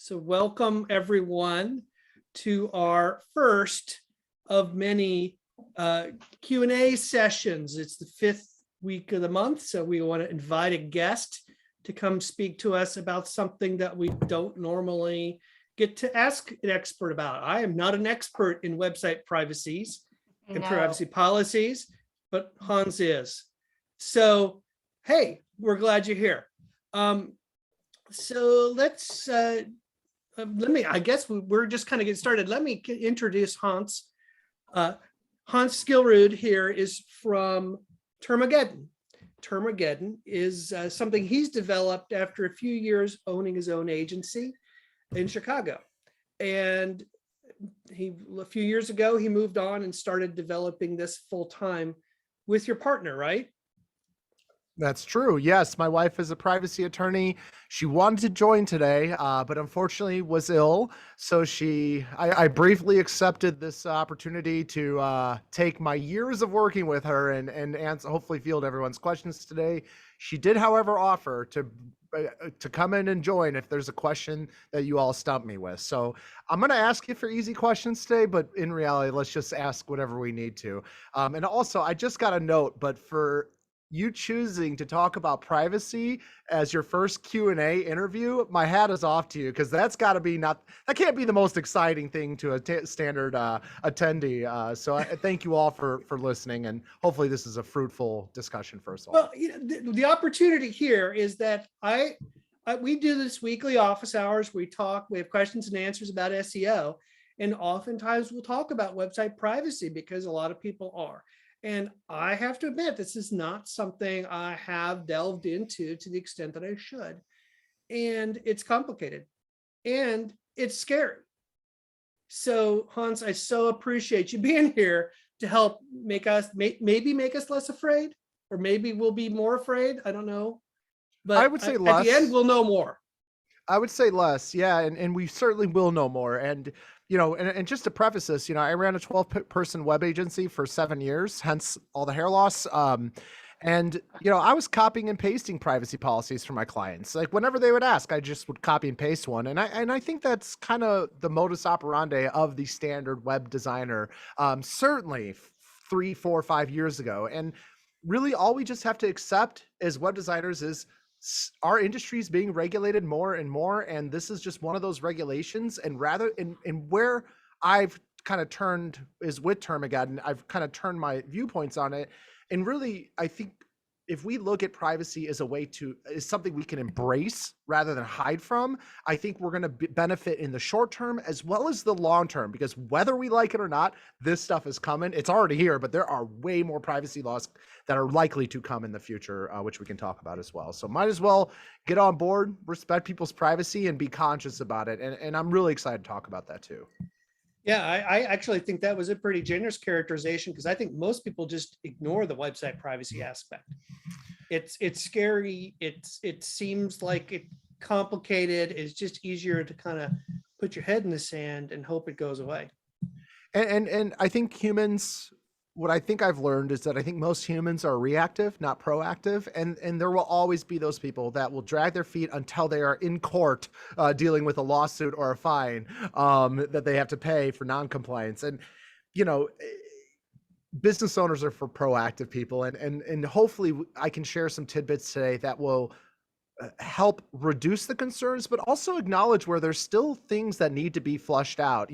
So welcome everyone to our first of many Q&A sessions. It's the 5th week of the month, so we want to invite a guest to come speak to us about something that we don't normally get to ask an expert about. I am not an expert in website privacies and privacy policies, but Hans is. So, hey, we're glad you're here. So let's, I guess we're just kind of getting started. Let me introduce Hans. Hans Skilrud here is from Termageddon. Termageddon is something he's developed after a few years owning his own agency in Chicago. And a few years ago, he moved on and started developing this full time with your partner, right? That's true. Yes, my wife is a privacy attorney. She wanted to join today, but unfortunately was ill. So I briefly accepted this opportunity to take my years of working with her and answer, hopefully field everyone's questions today. She did, however, offer to come in and join if there's a question that you all stump me with. So I'm going to ask you for easy questions today, but in reality, let's just ask whatever we need to. And also, I just got a note, but for you choosing to talk about privacy as your first Q&A interview, my hat is off to you, because that can't be the most exciting thing to a standard attendee. So I thank you all for listening, and hopefully this is a fruitful discussion for us all. Well, the opportunity here is that we do this weekly office hours. We have questions and answers about SEO, and oftentimes we'll talk about website privacy because a lot of people are. And I have to admit, this is not something I have delved into to the extent that I should. And it's complicated and it's scary. So Hans, I so appreciate you being here to help maybe make us less afraid, or maybe we'll be more afraid. I don't know. But I would say less. At the end, we'll know more. I would say less. Yeah. And we certainly will know more. And and just to preface this, I ran a 12-person web agency for 7 years, hence all the hair loss. And I was copying and pasting privacy policies for my clients. Like whenever they would ask, I just would copy and paste one. And I think that's kind of the modus operandi of the standard web designer, certainly 3, 4, 5 years ago. And really all we just have to accept as web designers is our industry is being regulated more and more, and this is just one of those regulations. And rather, and where I've kind of turned is with Termageddon, I've kind of turned my viewpoints on it. And really, I think if we look at privacy as is something we can embrace rather than hide from, I think we're going to benefit in the short term as well as the long term, because whether we like it or not, this stuff is coming. It's already here, but there are way more privacy laws that are likely to come in the future, which we can talk about as well. So might as well get on board, respect people's privacy, and be conscious about it. And I'm really excited to talk about that too. Yeah, I actually think that was a pretty generous characterization, because I think most people just ignore the website privacy aspect. It's scary. It seems like it's complicated. It's just easier to kind of put your head in the sand and hope it goes away. And I think what I think I've learned is that I think most humans are reactive, not proactive. And there will always be those people that will drag their feet until they are in court dealing with a lawsuit or a fine that they have to pay for non-compliance. And, business owners are for proactive people. And hopefully I can share some tidbits today that will help reduce the concerns, but also acknowledge where there's still things that need to be flushed out.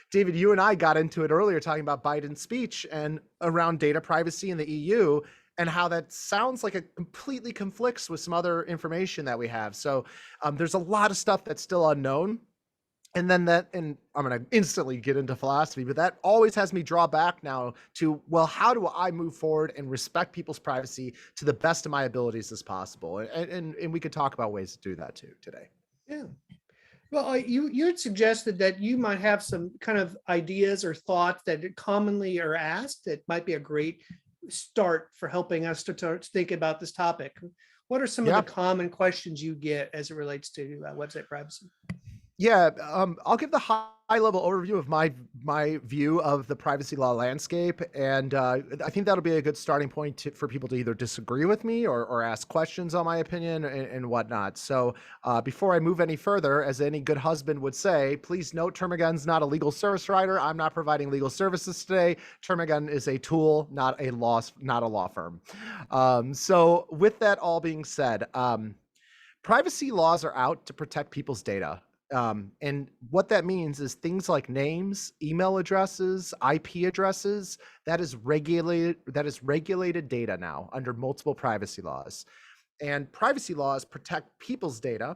David, you and I got into it earlier talking about Biden's speech and around data privacy in the EU, and how that sounds like it completely conflicts with some other information that we have. So there's a lot of stuff that's still unknown. And then and I'm going to instantly get into philosophy, but that always has me draw back now to, well, how do I move forward and respect people's privacy to the best of my abilities as possible? And we could talk about ways to do that too today. Yeah. Well, you had suggested that you might have some kind of ideas or thoughts that commonly are asked that might be a great start for helping us to think about this topic. What are some of the common questions you get as it relates to website privacy? Yeah, I'll give the high level overview of my view of the privacy law landscape, and I think that'll be a good starting point for people to either disagree with me or ask questions on my opinion and whatnot. So before I move any further, as any good husband would say, please note Termageddon's not a legal service provider. I'm not providing legal services today. Termageddon is a tool, not a law firm. So with that all being said. Privacy laws are out to protect people's data. And what that means is things like names, email addresses, IP addresses, that is regulated data now under multiple privacy laws. And privacy laws protect people's data.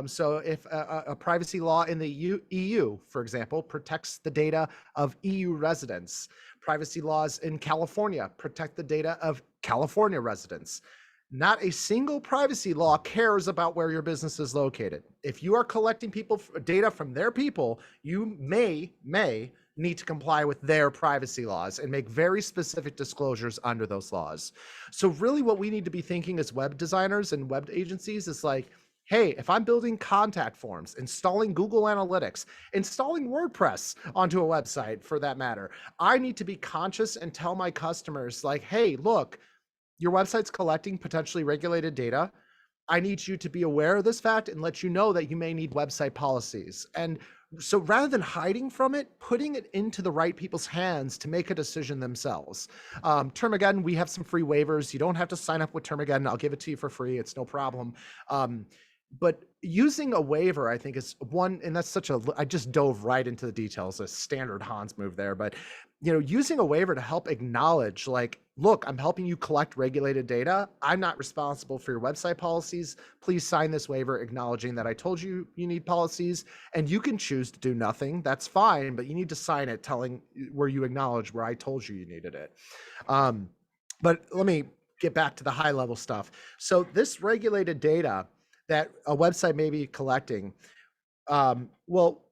So if a privacy law in the EU, for example, protects the data of EU residents, privacy laws in California protect the data of California residents. Not a single privacy law cares about where your business is located. If you are collecting data from their people, you may need to comply with their privacy laws and make very specific disclosures under those laws. So really what we need to be thinking as web designers and web agencies is like, hey, if I'm building contact forms, installing Google Analytics, installing WordPress onto a website for that matter, I need to be conscious and tell my customers like, hey, look, your website's collecting potentially regulated data. I need you to be aware of this fact and let you know that you may need website policies. And so rather than hiding from it, putting it into the right people's hands to make a decision themselves. Termageddon, we have some free waivers. You don't have to sign up with Termageddon. I'll give it to you for free. It's no problem. But using a waiver, I think is one, and that's I just dove right into the details, a standard Hans move there, but using a waiver to help acknowledge like, look, I'm helping you collect regulated data. I'm not responsible for your website policies. Please sign this waiver acknowledging that I told you you need policies, and you can choose to do nothing. That's fine, but you need to sign it telling where you acknowledge where I told you needed it. But let me get back to the high level stuff. So this regulated data that a website may be collecting, well,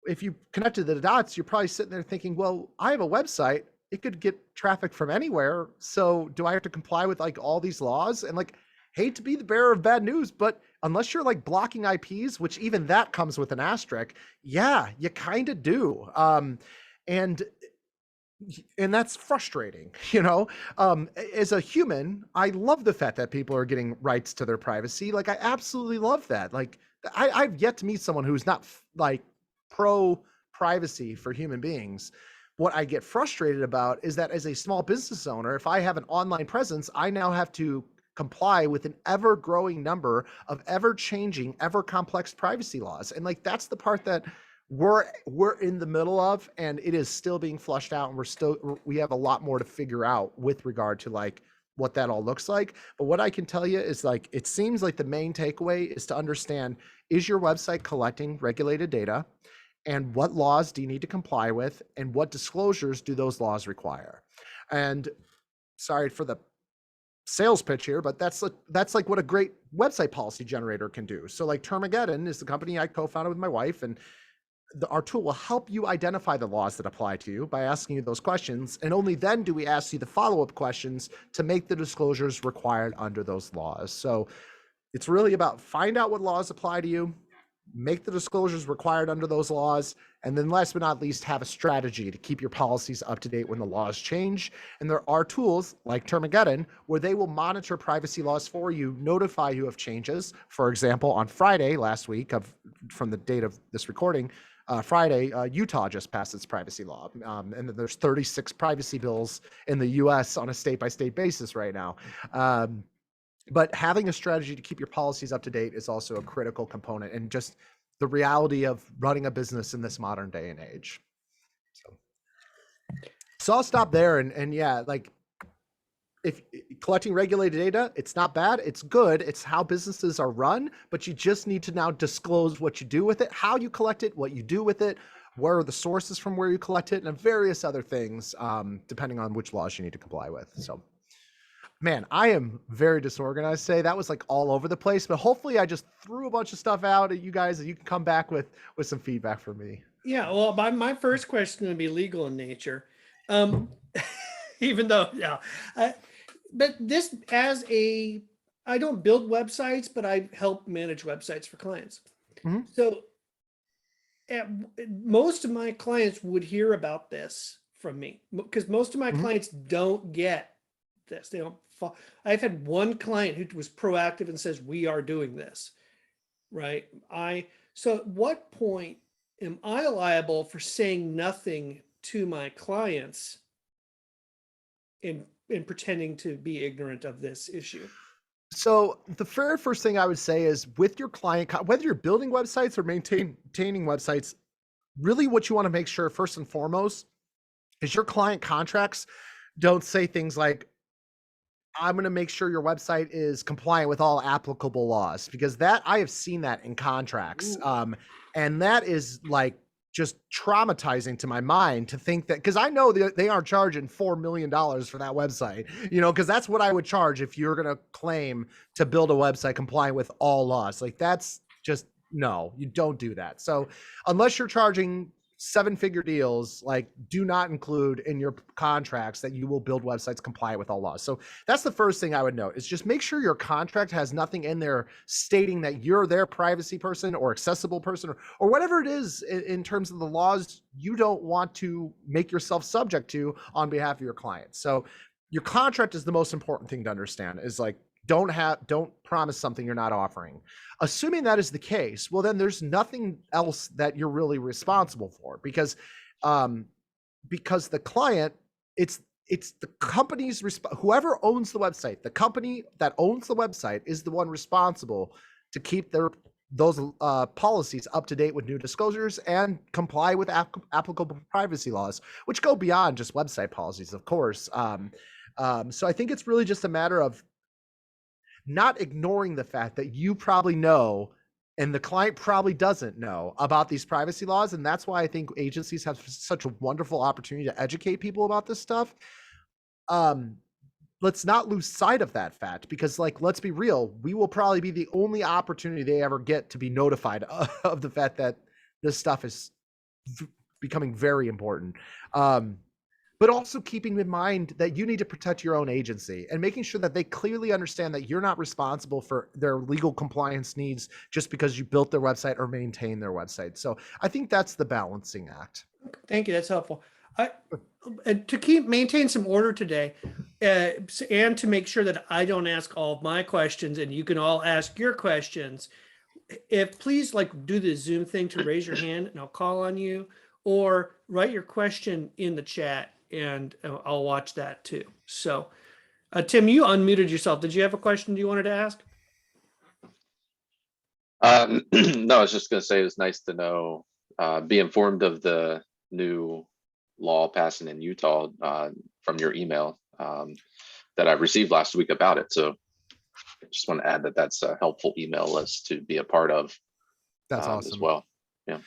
if you connected the dots, you're probably sitting there thinking, well, I have a website. It could get traffic from anywhere. So do I have to comply with like all these laws? And like, hate to be the bearer of bad news, but unless you're like blocking IPs, which even that comes with an asterisk, yeah, you kind of do. And that's frustrating, as a human, I love the fact that people are getting rights to their privacy. Like I absolutely love that. Like I've yet to meet someone who's not like pro privacy for human beings. What I get frustrated about is that as a small business owner, if I have an online presence, I now have to comply with an ever growing number of ever changing, ever complex privacy laws. And like, that's the part that we're in the middle of, and it is still being flushed out, and we have a lot more to figure out with regard to like what that all looks like. But what I can tell you is like, it seems like the main takeaway is to understand, is your website collecting regulated data? And what laws do you need to comply with? And what disclosures do those laws require? And sorry for the sales pitch here, but that's like what a great website policy generator can do. So like Termageddon is the company I co-founded with my wife, and our tool will help you identify the laws that apply to you by asking you those questions. And only then do we ask you the follow-up questions to make the disclosures required under those laws. So it's really about find out what laws apply to you, make the disclosures required under those laws, and then last but not least, have a strategy to keep your policies up to date when the laws change. And there are tools like Termageddon where they will monitor privacy laws for you, notify you of changes. For example, on Friday last week, from the date of this recording, Friday, Utah just passed its privacy law. And there's 36 privacy bills in the US on a state-by-state basis right now. But having a strategy to keep your policies up to date is also a critical component, and just the reality of running a business in this modern day and age. So I'll stop there. And yeah, like if collecting regulated data, it's not bad, it's good, it's how businesses are run, but you just need to now disclose what you do with it, how you collect it, what you do with it, where are the sources from where you collect it, and various other things, depending on which laws you need to comply with. So man, I am very disorganized today. That was like all over the place, but hopefully I just threw a bunch of stuff out at you guys and you can come back with some feedback from me. Yeah, well, my first question would be legal in nature. Even though, yeah, but this I don't build websites, but I help manage websites for clients. Mhm. So most of my clients would hear about this from me because most of my Mhm. clients don't get this. They don't. I've had one client who was proactive and says, "We are doing this." Right? So at what point am I liable for saying nothing to my clients in pretending to be ignorant of this issue? So the very first thing I would say is with your client, whether you're building websites or maintaining websites, really what you want to make sure first and foremost is your client contracts don't say things like, I'm going to make sure your website is compliant with all applicable laws, because that I have seen that in contracts. Ooh. And that is like just traumatizing to my mind to think that, because I know they aren't charging $4 million for that website, because that's what I would charge if you're going to claim to build a website compliant with all laws. Like that's just, no, you don't do that. So unless you're charging 7-figure deals, like do not include in your contracts that you will build websites compliant with all laws. So that's the first thing I would note, is just make sure your contract has nothing in there stating that you're their privacy person or accessible person or whatever it is in terms of the laws you don't want to make yourself subject to on behalf of your client. So your contract is the most important thing to understand, is like, don't promise something you're not offering. Assuming that is the case, well, then there's nothing else that you're really responsible for, because the client, it's the company's whoever owns the website, the company that owns the website is the one responsible to keep those policies up to date with new disclosures and comply with applicable privacy laws, which go beyond just website policies, of course. So I think it's really just a matter of not ignoring the fact that you probably know and the client probably doesn't know about these privacy laws. And that's why I think agencies have such a wonderful opportunity to educate people about this stuff. Let's not lose sight of that fact, because, like, let's be real, we will probably be the only opportunity they ever get to be notified of the fact that this stuff is becoming very important. But also keeping in mind that you need to protect your own agency and making sure that they clearly understand that you're not responsible for their legal compliance needs just because you built their website or maintain their website. So I think that's the balancing act. Thank you. That's helpful. To maintain some order today, and to make sure that I don't ask all of my questions and you can all ask your questions, if please like do the Zoom thing to raise your hand and I'll call on you, or write your question in the chat and I'll watch that too. So, Tim, you unmuted yourself. Did you have a question you wanted to ask? No, I was just going to say it was nice to know, be informed of the new law passing in Utah from your email that I received last week about it. So I just want to add that that's a helpful email list to be a part of. That's awesome as well. Yeah.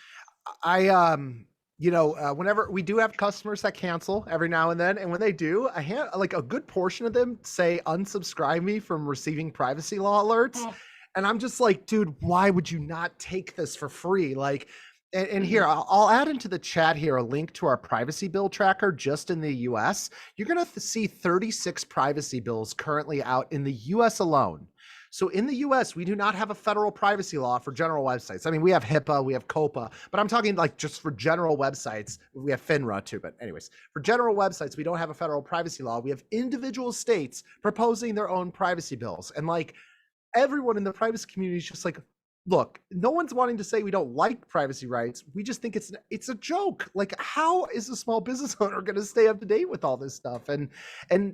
Whenever we do have customers that cancel every now and then, and when they do, like a good portion of them say unsubscribe me from receiving privacy law alerts. Oh. And I'm just like, dude, why would you not take this for free? Like, and here, I'll add into the chat here a link to our privacy bill tracker just in the US. You're going to see 36 privacy bills currently out in the US alone. So in the US, we do not have a federal privacy law for general websites. I mean, we have HIPAA, we have COPA, but I'm talking like just for general websites. We have FINRA too, but anyways, for general websites, we don't have a federal privacy law. We have individual states proposing their own privacy bills. And like, everyone in the privacy community is just like, look, no one's wanting to say we don't like privacy rights. We just think it's a joke. Like, how is a small business owner going to stay up to date with all this stuff? And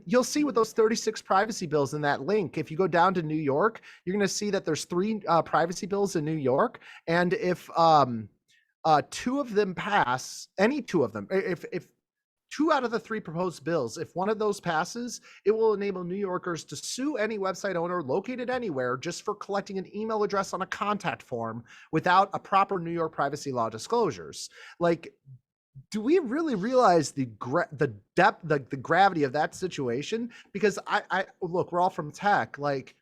you'll see with those 36 privacy bills in that link, if you go down to New York, you're going to see that there's 3 privacy bills in New York. And if 2 of them pass, any 2 of them, if 2 out of the 3 proposed bills, if one of those passes, it will enable New Yorkers to sue any website owner located anywhere just for collecting an email address on a contact form without a proper New York privacy law disclosures. Like, do we really realize the depth, the gravity of that situation? Because I look, we're all from tech. Like,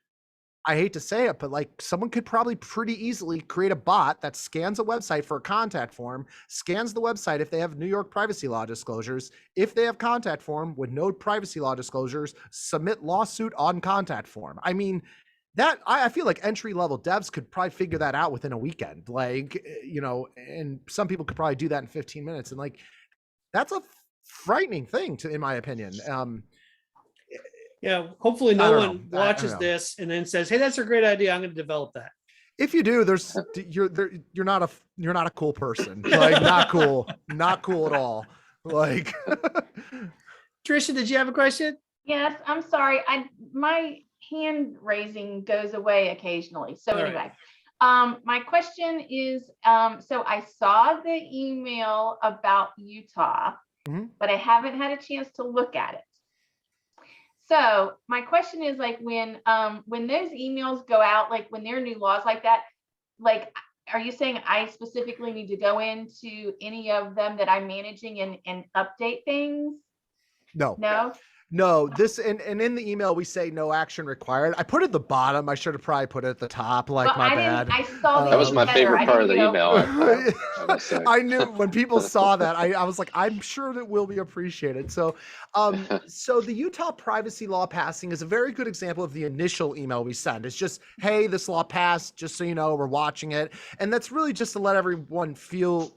I hate to say it, but like someone could probably pretty easily create a bot that scans a website for a contact form, scans the website if they have New York privacy law disclosures. If they have contact form with no privacy law disclosures, submit lawsuit on contact form. I mean, that I feel like entry level devs could probably figure that out within a weekend. Like, and some people could probably do that in 15 minutes. And like, that's a frightening thing in my opinion. Yeah, hopefully I no don't one know. I don't watches know. this and then says, "Hey, that's a great idea. I'm going to develop that." If you do, you're not a cool person. Like, not cool at all. Like, Tricia, did you have a question? Yes, I'm sorry. My hand raising goes away occasionally. So All right. anyway, my question is, so I saw the email about Utah, Mhm. but I haven't had a chance to look at it. So my question is, like, when those emails go out, like when there are new laws like that, like, are you saying I specifically need to go into any of them that I'm managing and update things? No? this and in the email we say no action required. I put it at the bottom. I should have probably put it at the top. Like, Well, my I bad. didn't. I saw the That was my header. favorite I part of the didn't email. I must say. I knew when people saw that, I was like, I'm sure that will be appreciated. So, so the Utah privacy law passing is a very good example of the initial email we send. It's just, hey, this law passed, just so you know, we're watching it. And that's really just to let everyone feel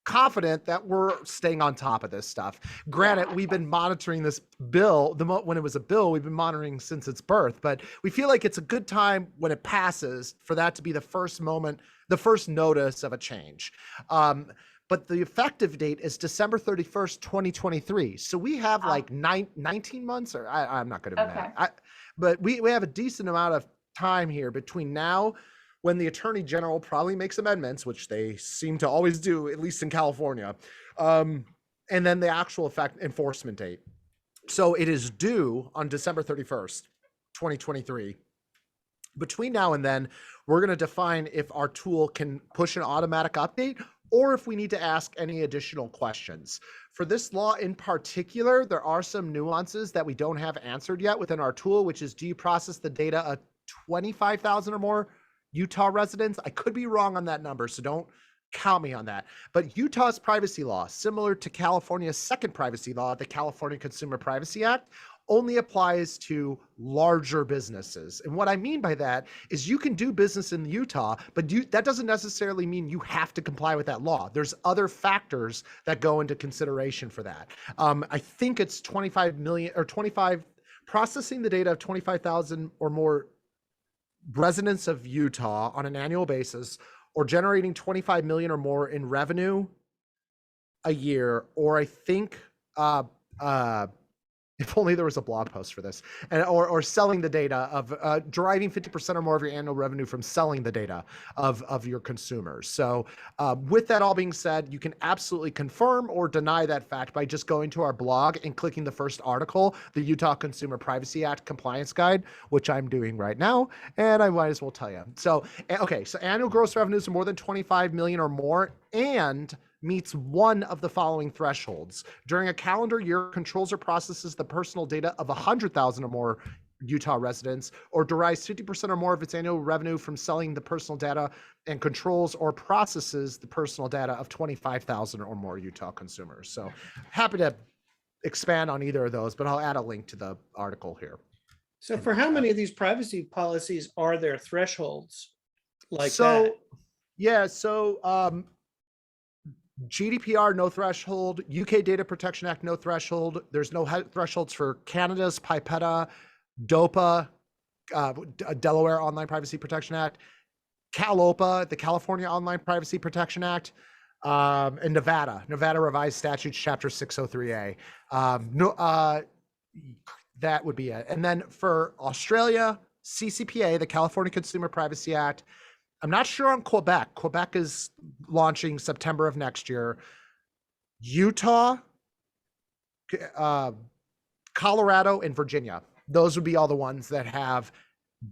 confident that we're staying on top of this stuff. Granted, we've been monitoring this bill, when it was a bill, we've been monitoring since its birth, but we feel like it's a good time when it passes for that to be the first moment, the first notice of a change. But the effective date is December 31st, 2023. So we have like 19 months, or I'm not good at math. But we have a decent amount of time here between now, when the attorney general probably makes amendments, which they seem to always do, at least in California, and then the actual enforcement date. So it is due on December 31st, 2023. Between now and then, we're going to define if our tool can push an automatic update or if we need to ask any additional questions. For this law in particular, there are some nuances that we don't have answered yet within our tool, which is, do you process the data of 25,000 or more Utah residents? I could be wrong on that number, so don't count me on that. But Utah's privacy law, similar to California's second privacy law, the California Consumer Privacy Act, only applies to larger businesses. And what I mean by that is you can do business in Utah, but that doesn't necessarily mean you have to comply with that law. There's other factors that go into consideration for that. I think it's 25 million or 25, processing the data of 25,000 or more residents of Utah on an annual basis, or generating 25 million or more in revenue a year, or I think if only there was a blog post for this, and or selling the data of deriving 50% or more of your annual revenue from selling the data of your consumers. So with that all being said, you can absolutely confirm or deny that fact by just going to our blog and clicking the first article, the Utah Consumer Privacy Act Compliance Guide, which I'm doing right now, and I might as well tell you. So, okay, so annual gross revenues of more than 25 million or more, and meets one of the following thresholds. During a calendar year, controls or processes the personal data of 100,000 or more Utah residents, or derives 50% or more of its annual revenue from selling the personal data, and controls or processes the personal data of 25,000 or more Utah consumers. So happy to expand on either of those, but I'll add a link to the article here. So for how many of these privacy policies are there thresholds like that? Yeah, so GDPR, no threshold. UK Data Protection Act, no threshold. There's no thresholds for Canada's PIPEDA, DOPA, Delaware Online Privacy Protection Act, CalOPA, the California Online Privacy Protection Act, and Nevada Revised Statutes, Chapter 603A. That would be it. And then for Australia, CCPA, the California Consumer Privacy Act. I'm not sure on Quebec. Quebec is launching September of next year. Utah, Colorado, and Virginia. Those would be all the ones that have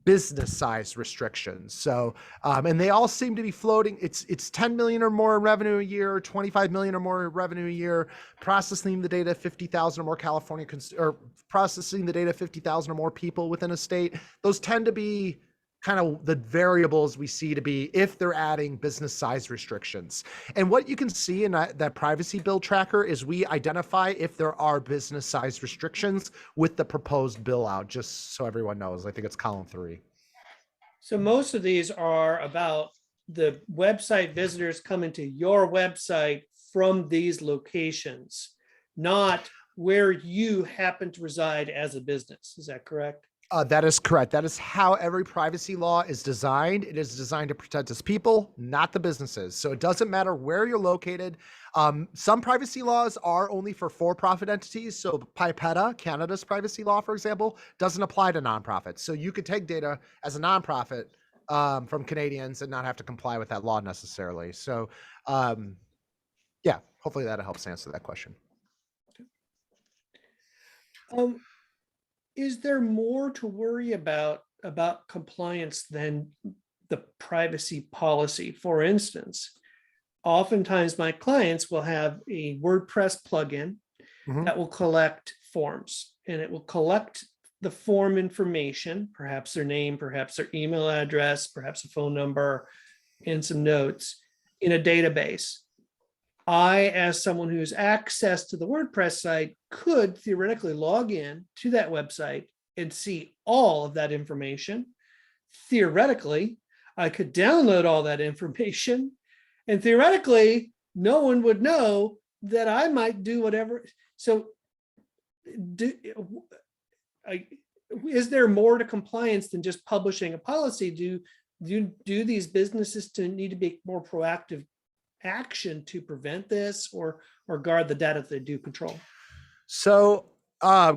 business size restrictions. So, and they all seem to be floating. It's 10 million or more in revenue a year, 25 million or more in revenue a year, processing the data 50,000 or more California, or processing the data 50,000 or more people within a state. Those tend to be kind of the variables we see to be if they're adding business size restrictions. And what you can see in that privacy bill tracker is we identify if there are business size restrictions with the proposed bill out, just so everyone knows. I think it's column 3. So most of these are about the website visitors coming to your website from these locations, not where you happen to reside as a business. Is that correct? That is correct. That is how every privacy law is designed. It is designed to protect its people, not the businesses. So it doesn't matter where you're located. Some privacy laws are only for-profit entities. So PIPETA, Canada's privacy law, for example, doesn't apply to nonprofits. So you could take data as a nonprofit from Canadians and not have to comply with that law necessarily. So yeah, hopefully that helps answer that question. Is there more to worry about compliance than the privacy policy? For instance, oftentimes my clients will have a WordPress plugin that will collect forms, and it will collect the form information, perhaps their name, perhaps their email address, perhaps a phone number, and some notes in a database. I, as someone who's access to the WordPress site, could theoretically log in to that website and see all of that information. Theoretically, I could download all that information, and theoretically, no one would know that I might do whatever. So is there more to compliance than just publishing a policy? Do these businesses need to be more proactive action to prevent this or guard the data that they do control? So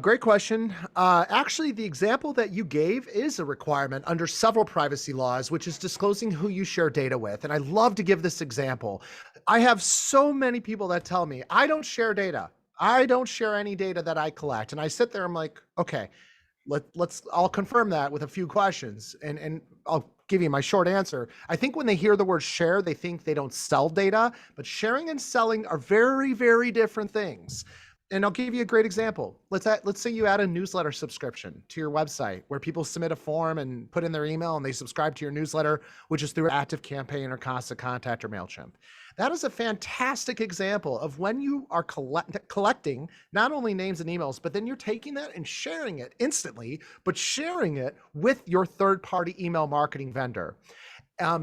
great question. Actually, the example that you gave is a requirement under several privacy laws, which is disclosing who you share data with. And I love to give this example. I have so many people that tell me, I don't share data. I don't share any data that I collect. And I sit there, I'm like, okay, I'll confirm that with a few questions, and I'll give you my short answer. I think when they hear the word share, they think they don't sell data, but sharing and selling are very, very different things. And I'll give you a great example. Let's say you add a newsletter subscription to your website where people submit a form and put in their email and they subscribe to your newsletter, which is through ActiveCampaign or Constant Contact or MailChimp. That is a fantastic example of when you are collecting not only names and emails, but then you're taking that and sharing it instantly, but sharing it with your third-party email marketing vendor.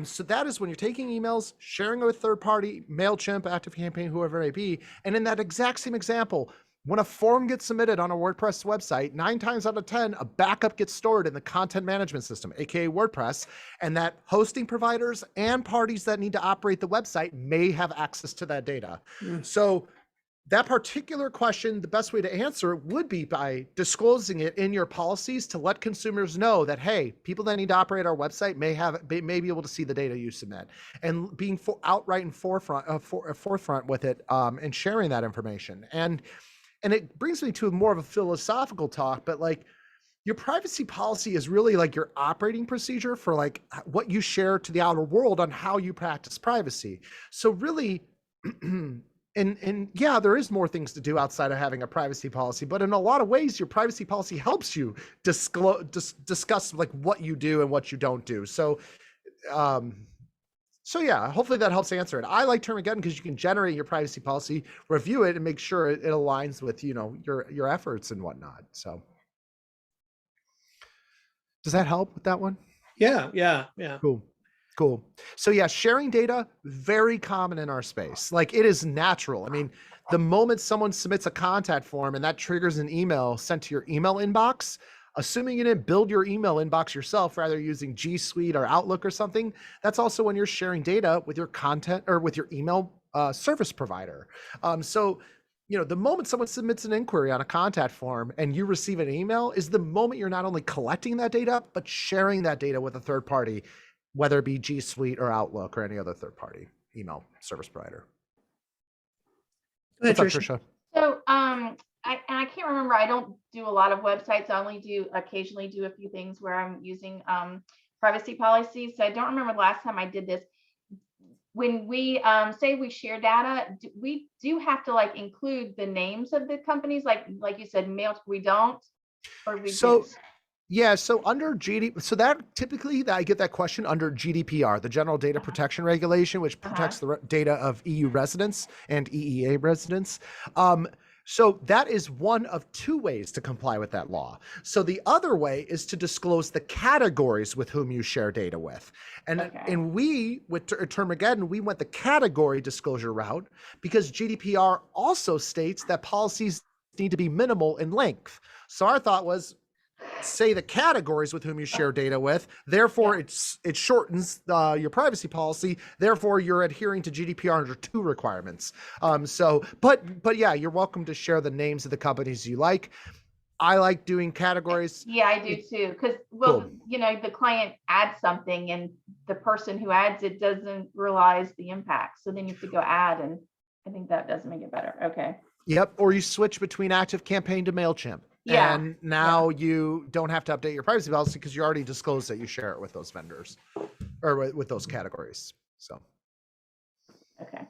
So that is when you're taking emails, sharing it with third-party, MailChimp, ActiveCampaign, whoever it may be. And in that exact same example, when a form gets submitted on a WordPress website, 9 times out of 10, a backup gets stored in the content management system, aka WordPress, and that hosting providers and parties that need to operate the website may have access to that data. So that particular question, the best way to answer it would be by disclosing it in your policies to let consumers know that, hey, people that need to operate our website may be able to see the data you submit, and being outright in forefront with it and sharing that information. And it brings me to more of a philosophical talk, but like your privacy policy is really like your operating procedure for like what you share to the outer world on how you practice privacy. So really, and yeah, there is more things to do outside of having a privacy policy, but in a lot of ways, your privacy policy helps you discuss like what you do and what you don't do. So yeah, hopefully that helps answer it. I like Termageddon because you can generate your privacy policy, review it, and make sure it aligns with, you know, your efforts and whatnot. So does that help with that one? Yeah. Cool. So yeah, sharing data, very common in our space. Like it is natural. I mean, the moment someone submits a contact form and that triggers an email sent to your email inbox, assuming you didn't build your email inbox yourself, rather using G Suite or Outlook or something, that's also when you're sharing data with your content or with your email service provider. So, you know, the moment someone submits an inquiry on a contact form and you receive an email is the moment you're not only collecting that data, but sharing that data with a third party, whether it be G Suite or Outlook or any other third party email service provider. Go ahead, What's up, Tricia. Tricia? So I can't remember. I don't do a lot of websites. I only occasionally do a few things where I'm using privacy policies. So I don't remember the last time I did this. When we say we share data, we do have to like include the names of the companies, like you said, mail. We don't, or we do. Yeah, so under so that typically I get that question under GDPR, the General Data Protection Regulation, which protects the data of EU residents and EEA residents. So that is one of two ways to comply with that law. So the other way is to disclose the categories with whom you share data with. And, Okay. and we, with Termageddon, we went the category disclosure route because GDPR also states that policies need to be minimal in length. So our thought was, say the categories with whom you share data with, therefore it shortens your privacy policy, therefore you're adhering to GDPR under two requirements. But yeah, you're welcome to share the names of the companies you like. I like doing categories. Yeah, I do too. Because, well, you know, the client adds something and the person who adds it doesn't realize the impact. So then you have to go add, and I think that does make it better. Okay. Yep. Or you switch between ActiveCampaign to MailChimp. Yeah. And now you don't have to update your privacy policy because you already disclosed that you share it with those vendors or with those categories. So. Okay.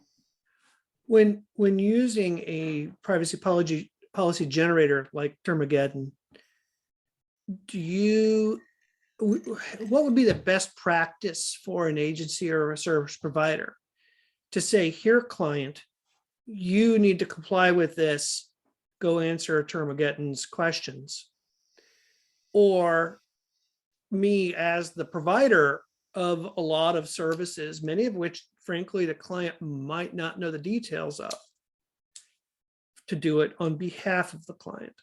When using a privacy policy generator like Termageddon, what would be the best practice for an agency or a service provider to say, here, client, you need to comply with this, go answer Termageddon's questions? Or me as the provider of a lot of services, many of which, frankly, the client might not know the details of, to do it on behalf of the client?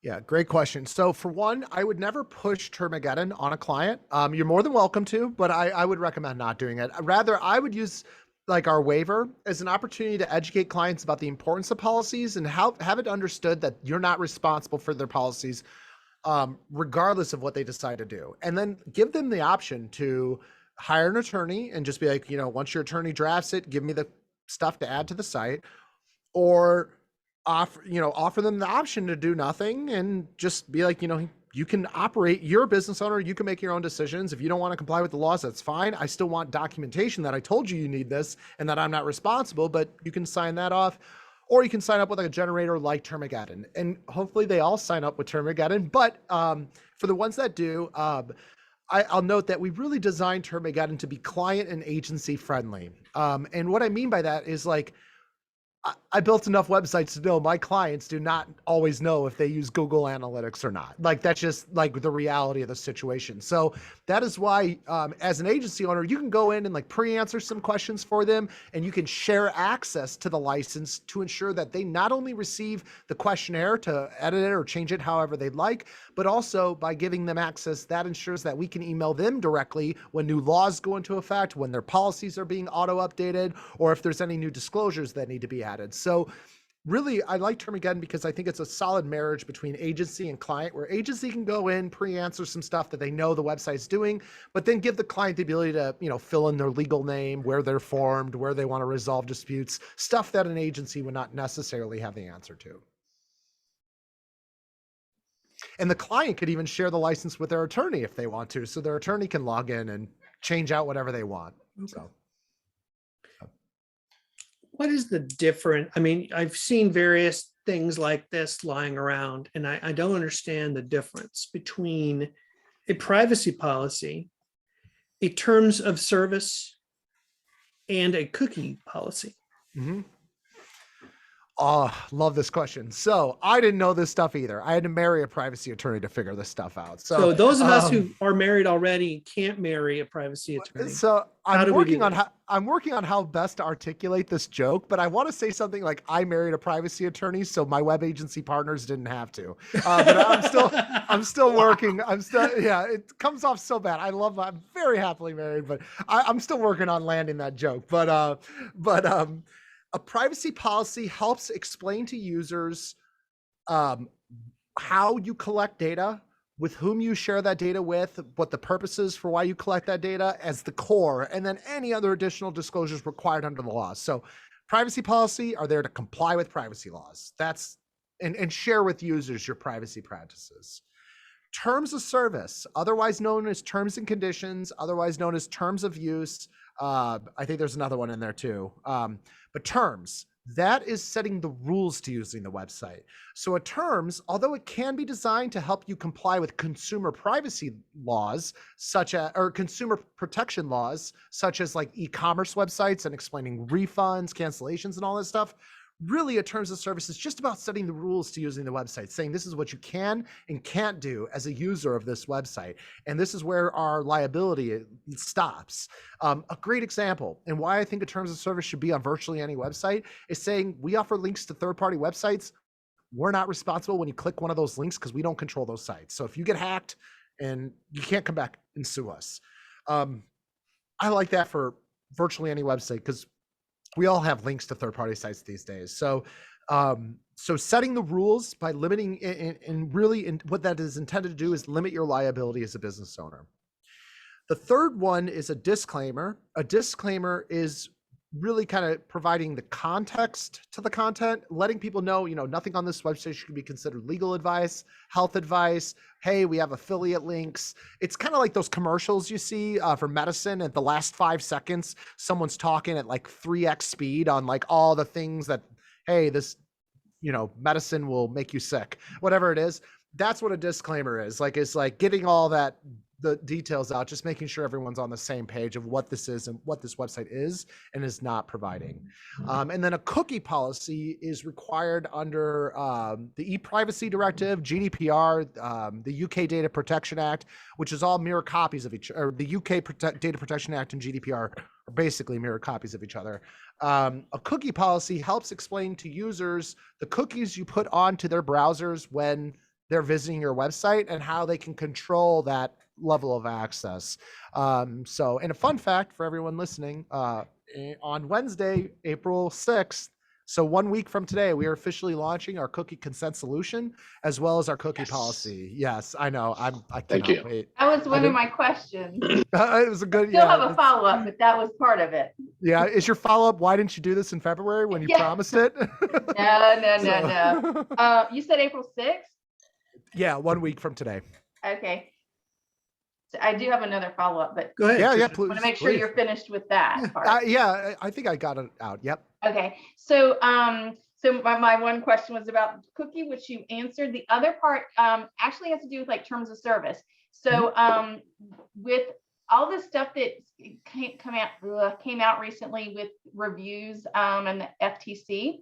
Yeah, great question. So for one, I would never push Termageddon on a client. You're more than welcome to, but I would recommend not doing it. Rather, I would use like our waiver as an opportunity to educate clients about the importance of policies and have it understood that you're not responsible for their policies, regardless of what they decide to do. And then give them the option to hire an attorney and just be like, once your attorney drafts it, give me the stuff to add to the site, or offer them the option to do nothing and just be like, you can operate, you're a business owner, you can make your own decisions. If you don't want to comply with the laws, that's fine. I still want documentation that I told you need this and that I'm not responsible, but you can sign that off. Or you can sign up with a generator like Termageddon, and hopefully they all sign up with Termageddon. But for the ones that do, I'll note that we really designed Termageddon to be client and agency friendly. And what I mean by that is, like, I built enough websites to know my clients do not always know if they use Google Analytics or not. Like, that's just like the reality of the situation. So that is why, as an agency owner, you can go in and like pre-answer some questions for them, and you can share access to the license to ensure that they not only receive the questionnaire to edit it or change it however they'd like, but also by giving them access, that ensures that we can email them directly when new laws go into effect, when their policies are being auto-updated, or if there's any new disclosures that need to be added. So really, I like Termageddon because I think it's a solid marriage between agency and client, where agency can go in, pre-answer some stuff that they know the website's doing, but then give the client the ability to, fill in their legal name, where they're formed, where they want to resolve disputes, stuff that an agency would not necessarily have the answer to. And the client could even share the license with their attorney if they want to, so their attorney can log in and change out whatever they want. So. What is the difference? I mean, I've seen various things like this lying around, and I don't understand the difference between a privacy policy, a terms of service, and a cookie policy. Mm-hmm. Oh, love this question. So I didn't know this stuff either. I had to marry a privacy attorney to figure this stuff out. So those of us who are married already can't marry a privacy attorney. So I'm working on how best to articulate this joke, but I want to say something like, I married a privacy attorney, so my web agency partners didn't have to. But I'm still working. It comes off so bad. I'm very happily married, but I'm still working on landing that joke. But a privacy policy helps explain to users how you collect data, with whom you share that data with, what the purpose is for why you collect that data as the core, and then any other additional disclosures required under the laws. So privacy policy are there to comply with privacy laws. And share with users your privacy practices. Terms of service, otherwise known as terms and conditions, otherwise known as terms of use. I think there's another one in there too. But terms, that is setting the rules to using the website. So a terms, although it can be designed to help you comply with consumer privacy laws, or consumer protection laws, such as like e-commerce websites and explaining refunds, cancellations, and all that stuff, really a terms of service is just about setting the rules to using the website, saying this is what you can and can't do as a user of this website. And this is where our liability stops. A great example, and why I think a terms of service should be on virtually any website, is saying we offer links to third-party websites. We're not responsible when you click one of those links because we don't control those sites. So if you get hacked, and you can't come back and sue us. I like that for virtually any website because we all have links to third-party sites these days. So, so setting the rules by limiting and really what that is intended to do is limit your liability as a business owner. The third one is a disclaimer. A disclaimer is really kind of providing the context to the content, letting people know, nothing on this website should be considered legal advice, health advice. Hey, we have affiliate links. It's kind of like those commercials you see for medicine. At the last 5 seconds, someone's talking at like 3x speed on like all the things that, hey, this, medicine will make you sick, whatever it is. That's what a disclaimer is. Like, it's like getting all the details out, just making sure everyone's on the same page of what this is and what this website is and is not providing. And then a cookie policy is required under the e-privacy directive, GDPR, the UK Data Protection Act, which is all mirror copies of each, or the UK Data Protection Act and GDPR are basically mirror copies of each other. A cookie policy helps explain to users the cookies you put onto their browsers when they're visiting your website and how they can control that level of access. And a fun fact for everyone listening, on Wednesday, April 6th, so 1 week from today, we are officially launching our cookie consent solution as well as our cookie policy. Yes, I know. I cannot wait. That was one of my questions. It was a good. Still have a follow-up, but that was part of it. Yeah, is your follow-up? Why didn't you do this in February when you promised it? No. You said April 6th? Yeah, 1 week from today. Okay. So I do have another follow-up, but Go ahead. Yeah, I please. want to make sure you're finished with that part. I think I got it out. Yep. Okay, so my one question was about cookie, which you answered. The other part actually has to do with like terms of service. So with all the stuff that came out recently with reviews and the FTC,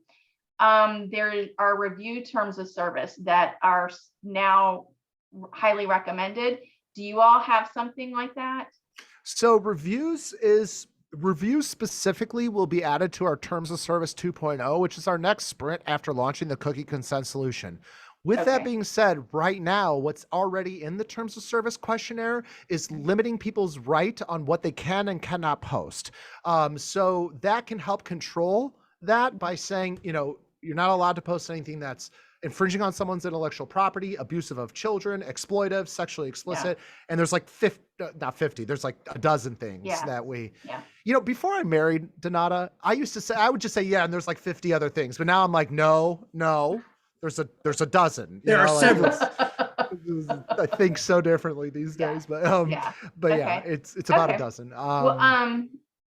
there are review terms of service that are now highly recommended. Do you all have something like that? So reviews specifically will be added to our terms of service 2.0, which is our next sprint after launching the cookie consent solution. With that being said, right now, what's already in the terms of service questionnaire is limiting people's right on what they can and cannot post. So that can help control that by saying, you're not allowed to post anything that's infringing on someone's intellectual property, abusive of children, exploitive, sexually explicit. And there's like 50, there's like a dozen things that we, before I married Donata, I would just say, yeah, and there's like 50 other things. But now I'm like, no, there's a dozen. There are several. I think so differently these days, but it's about a dozen.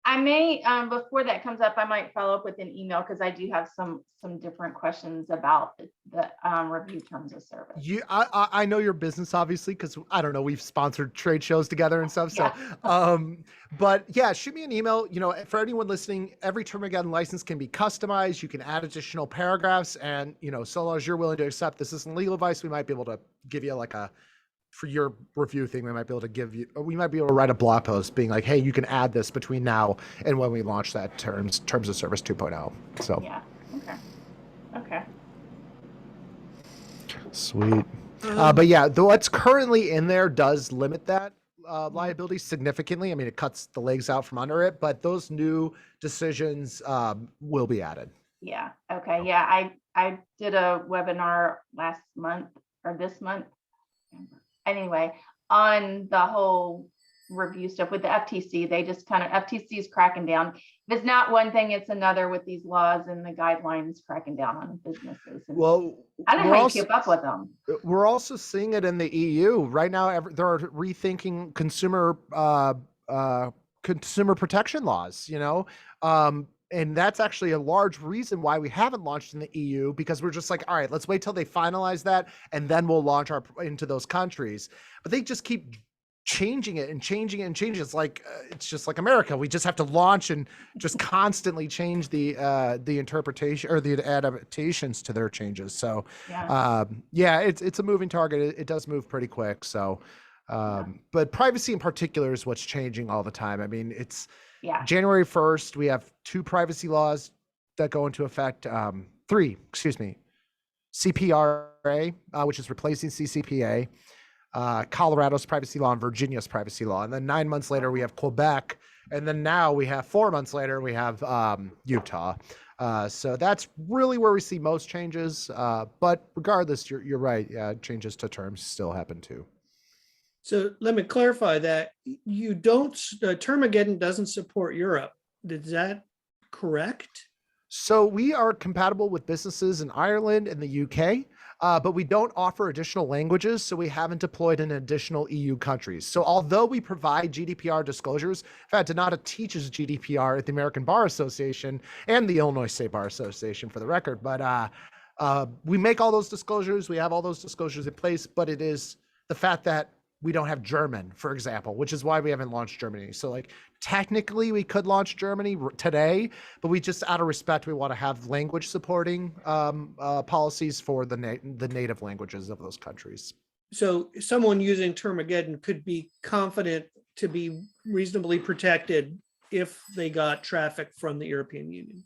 I may, before that comes up, I might follow up with an email because I do have some different questions about the review terms of service. I know your business, obviously, because I don't know, we've sponsored trade shows together and stuff. So, but yeah, shoot me an email. For anyone listening, every Termageddon license can be customized. You can add additional paragraphs, and so long as you're willing to accept this isn't legal advice, we might be able to give you like for your review thing, we might be able to write a blog post being like, hey, you can add this between now and when we launch that terms of service 2.0. So okay. Sweet. But yeah, what's currently in there does limit that liability significantly. I mean, it cuts the legs out from under it, but those new decisions will be added. Yeah. Okay. Yeah. I did a webinar last month or this month. Anyway, on the whole review stuff with the FTC, they just FTC is cracking down. If it's not one thing, it's another with these laws and the guidelines cracking down on businesses. Well, I don't know how you keep up with them. We're also seeing it in the EU right now. They're rethinking consumer protection laws, and that's actually a large reason why we haven't launched in the EU, because we're just like, all right, let's wait till they finalize that and then we'll launch into those countries. But they just keep changing it and changing it and changing it. It's like it's just like America. We just have to launch and just constantly change the interpretation or the adaptations to their changes. So Yeah. it's a moving target. It does move pretty quick. So but privacy in particular is what's changing all the time. I mean, it's January 1st, we have 2 privacy laws that go into effect. 3, excuse me. CPRA, which is replacing CCPA, Colorado's privacy law, and Virginia's privacy law. And then 9 months later, we have Quebec. And then now we have 4 months later, we have Utah. So that's really where we see most changes. But regardless, you're right. Yeah, changes to terms still happen too. So let me clarify that you don't, Termageddon doesn't support Europe. Is that correct? So we are compatible with businesses in Ireland and the UK, but we don't offer additional languages, so we haven't deployed in additional EU countries. So although we provide GDPR disclosures, in fact, Donata teaches GDPR at the American Bar Association and the Illinois State Bar Association, for the record, but we make all those disclosures, we have all those disclosures in place, but it is the fact that we don't have German, for example, which is why we haven't launched Germany. So like technically we could launch Germany today, but we just out of respect, we want to have language supporting policies for the native languages of those countries. So someone using Termageddon could be confident to be reasonably protected if they got traffic from the European Union.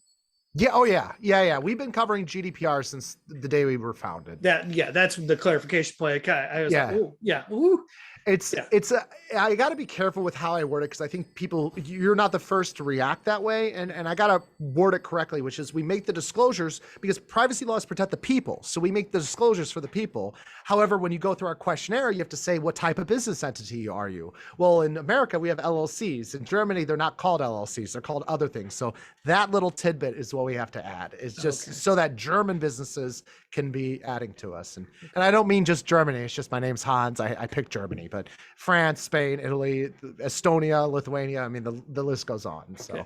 Yeah. Oh yeah. We've been covering GDPR since the day we were founded. That's the clarification point. I was like, oh yeah. Ooh. I got to be careful with how I word it, because I think you're not the first to react that way, and I got to word it correctly, which is we make the disclosures because privacy laws protect the people, so we make the disclosures for the people. However, when you go through our questionnaire, you have to say what type of business entity are you. Well, in America we have LLCs. In Germany they're not called LLCs, they're called other things. So that little tidbit is what we have to add. It's just so that German businesses can be adding to us, and I don't mean just Germany. It's just my name's Hans. I picked Germany, but France, Spain, Italy, Estonia, Lithuania. I mean, the list goes on. So,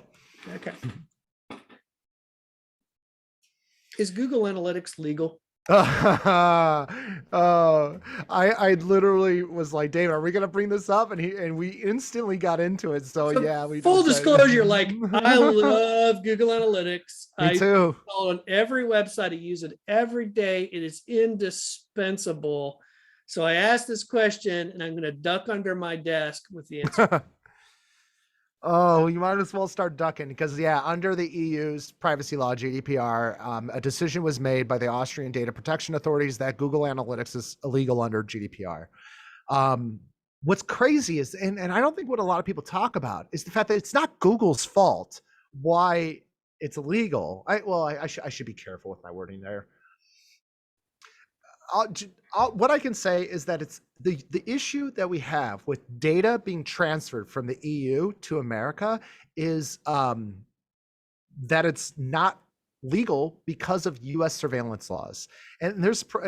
okay. Is Google Analytics legal? I literally was like, David, are we gonna bring this up? And we instantly got into it. So yeah, we full disclosure, like I love Google Analytics. Me too. I follow on every website. I use it every day. It is indispensable. So I asked this question and I'm going to duck under my desk with the answer. Oh, you might as well start ducking because under the EU's privacy law, GDPR, a decision was made by the Austrian data protection authorities that Google Analytics is illegal under GDPR. What's crazy is, and I don't think what a lot of people talk about is the fact that it's not Google's fault why it's illegal. I should be careful with my wording there. What I can say is that it's the issue that we have with data being transferred from the EU to America is that it's not legal because of US surveillance laws. And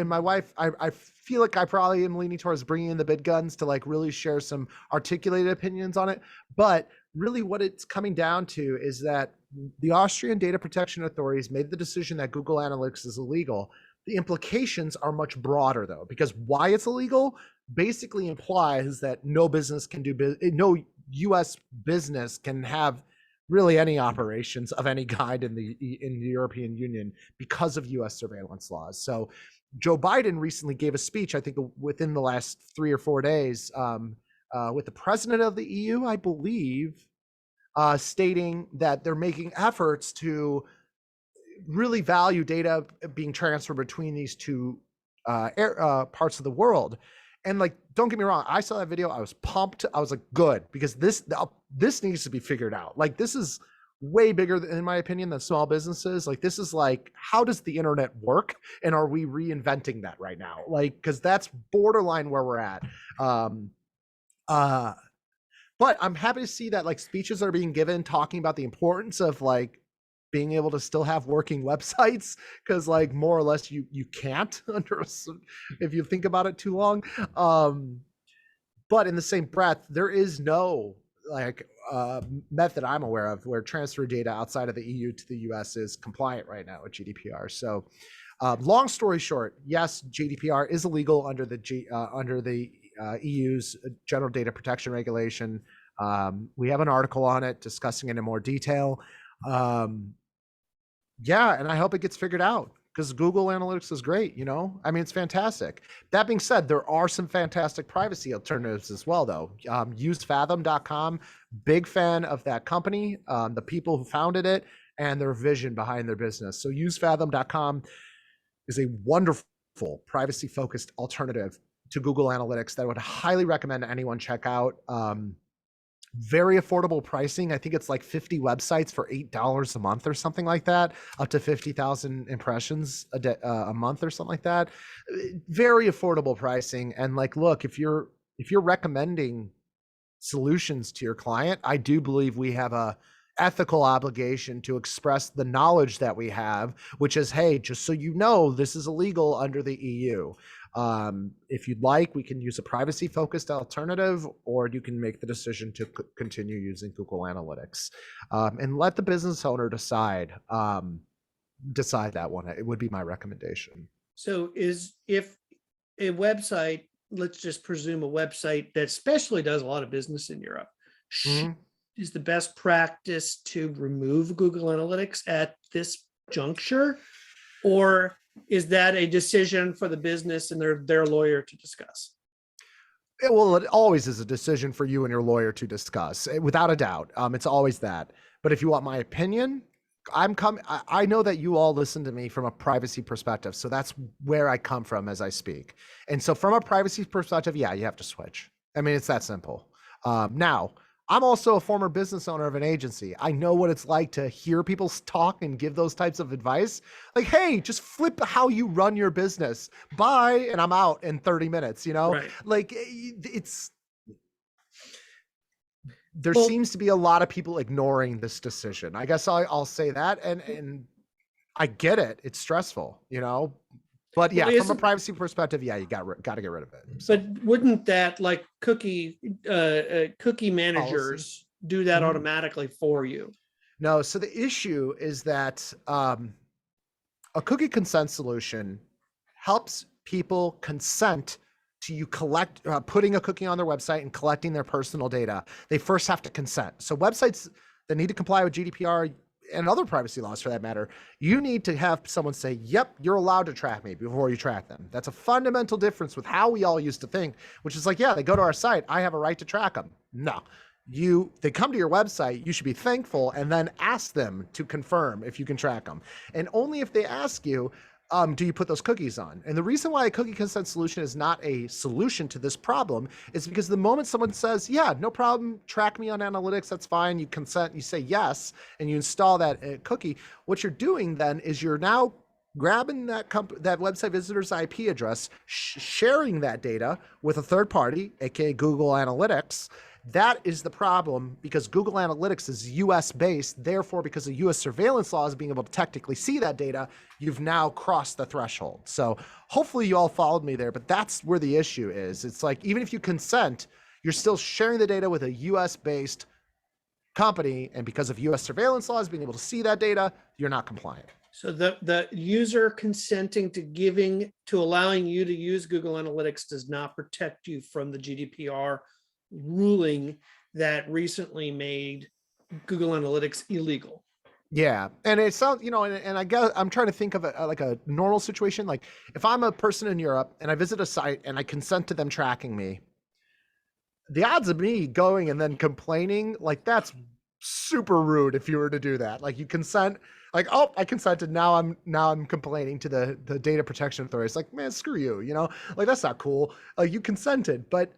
my wife, I feel like I probably am leaning towards bringing in the big guns to like really share some articulated opinions on it. But really what it's coming down to is that the Austrian data protection authorities made the decision that Google Analytics is illegal. The implications are much broader though, because why it's illegal basically implies that no US business can have really any operations of any kind in the European Union because of US surveillance laws. So Joe Biden recently gave a speech, I think within the last 3 or 4 days, with the president of the EU, I believe, stating that they're making efforts to really value data being transferred between these two parts of the world. And like, don't get me wrong, I saw that video, I was pumped. I was like, good, because this needs to be figured out. Like, this is way bigger, in my opinion, than small businesses. Like, this is like, how does the internet work? And are we reinventing that right now? Like, because that's borderline where we're at. But I'm happy to see that like speeches are being given talking about the importance of like being able to still have working websites, because like more or less you can't if you think about it too long. But in the same breath, there is no like method I'm aware of where transfer data outside of the EU to the US is compliant right now with GDPR. So long story short, yes, GDPR is illegal under the EU's General Data Protection Regulation. We have an article on it discussing it in more detail. Yeah, and I hope it gets figured out because Google Analytics is great, you know? I mean, it's fantastic. That being said, there are some fantastic privacy alternatives as well, though. UseFathom.com, big fan of that company, the people who founded it, and their vision behind their business. So UseFathom.com is a wonderful privacy-focused alternative to Google Analytics that I would highly recommend anyone check out. Very affordable pricing. I think it's like 50 websites for $8 a month or something like that, up to 50,000 impressions a month or something like that. Very affordable pricing. And like, look, if you're recommending solutions to your client, I do believe we have a ethical obligation to express the knowledge that we have, which is, hey, just so you know, this is illegal under the EU. If you'd like, we can use a privacy-focused alternative, or you can make the decision to continue using Google Analytics, and let the business owner decide that one. It would be my recommendation. So if a website, let's just presume a website that especially does a lot of business in Europe, is the best practice to remove Google Analytics at this juncture, or is that a decision for the business and their lawyer to discuss? Well, it always is a decision for you and your lawyer to discuss, without a doubt. It's always that. But if you want my opinion, I know that you all listen to me from a privacy perspective, so that's where I come from as I speak. And so from a privacy perspective, yeah, you have to switch. I mean, it's that simple. Now, I'm also a former business owner of an agency. I know what it's like to hear people talk and give those types of advice. Like, hey, just flip how you run your business. Bye, and I'm out in 30 minutes, you know? Right. Like, there seems to be a lot of people ignoring this decision. I guess I'll say that, and I get it. It's stressful, you know? But yeah, from a privacy perspective, yeah, you got to get rid of it. So. But wouldn't that, like cookie managers do that automatically for you? No. So the issue is that a cookie consent solution helps people consent to you putting a cookie on their website and collecting their personal data. They first have to consent. So websites that need to comply with GDPR and other privacy laws for that matter, you need to have someone say, yep, you're allowed to track me before you track them. That's a fundamental difference with how we all used to think, which is like, yeah, they go to our site, I have a right to track them. No, they come to your website, you should be thankful and then ask them to confirm if you can track them. And only if they ask you, do you put those cookies on? And the reason why a cookie consent solution is not a solution to this problem is because the moment someone says, yeah, no problem, track me on analytics, that's fine, you consent, you say yes, and you install that cookie, what you're doing then is you're now grabbing that website visitor's IP address, sharing that data with a third party, aka Google Analytics. That is the problem because Google Analytics is US based. Therefore, because of US surveillance laws being able to technically see that data, you've now crossed the threshold. So hopefully you all followed me there, but that's where the issue is. It's like, even if you consent, you're still sharing the data with a US based company. And because of US surveillance laws being able to see that data, you're not compliant. So the user consenting to allowing you to use Google Analytics does not protect you from the GDPR ruling that recently made Google Analytics illegal. Yeah. And it sounds, you know, and I guess I'm trying to think of like a normal situation. Like if I'm a person in Europe and I visit a site and I consent to them tracking me, the odds of me going and then complaining, like that's super rude if you were to do that. Like you consent, like, oh, I consented. Now I'm complaining to the data protection authority. It's like, man, screw you, you know, like that's not cool. Like you consented, but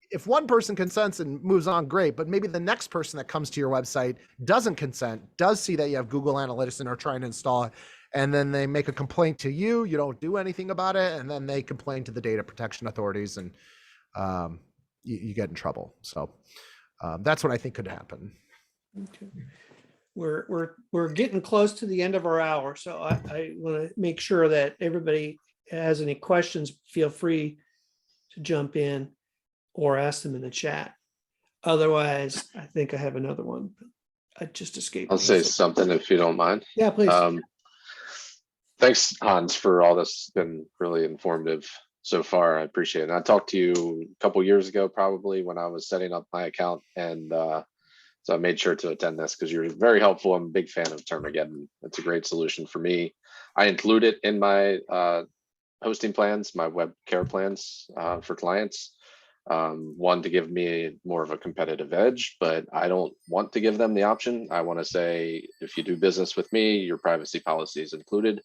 if one person consents and moves on, great. But maybe the next person that comes to your website doesn't consent, does see that you have Google Analytics and are trying to install it. And then they make a complaint to you. You don't do anything about it. And then they complain to the data protection authorities and you get in trouble. So that's what I think could happen. Okay. We're getting close to the end of our hour. So I want to make sure that everybody has any questions, feel free to jump in or ask them in the chat. Otherwise, I think I have another one. I just escaped. I'll say something if you don't mind. Yeah, please. Thanks, Hans, for all this. It's been really informative so far. I appreciate it. And I talked to you a couple years ago, probably when I was setting up my account, and so I made sure to attend this because you're very helpful. I'm a big fan of Termageddon. It's a great solution for me. I include it in my hosting plans, my web care plans for clients. One, to give me more of a competitive edge, but I don't want to give them the option. I want to say, if you do business with me, your privacy policy is included,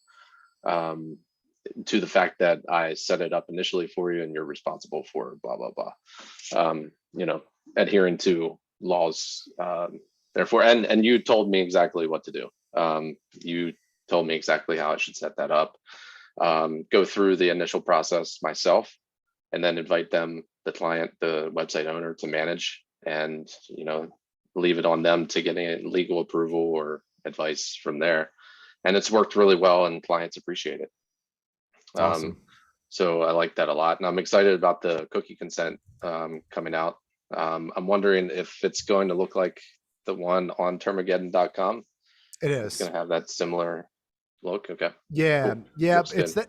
to the fact that I set it up initially for you and you're responsible for blah, blah, blah. You know, adhering to laws, therefore, and you told me exactly what to do. You told me exactly how I should set that up. Go through the initial process myself, and then invite them, the client, the website owner, to manage, and, you know, leave it on them to get a legal approval or advice from there. And it's worked really well, and clients appreciate it. Awesome. So I like that a lot, and I'm excited about the cookie consent coming out. I'm wondering if it's going to look like the one on termageddon.com. It It's is. going to have that similar look. Okay. Yeah, Cool. yeah, Looks it's good.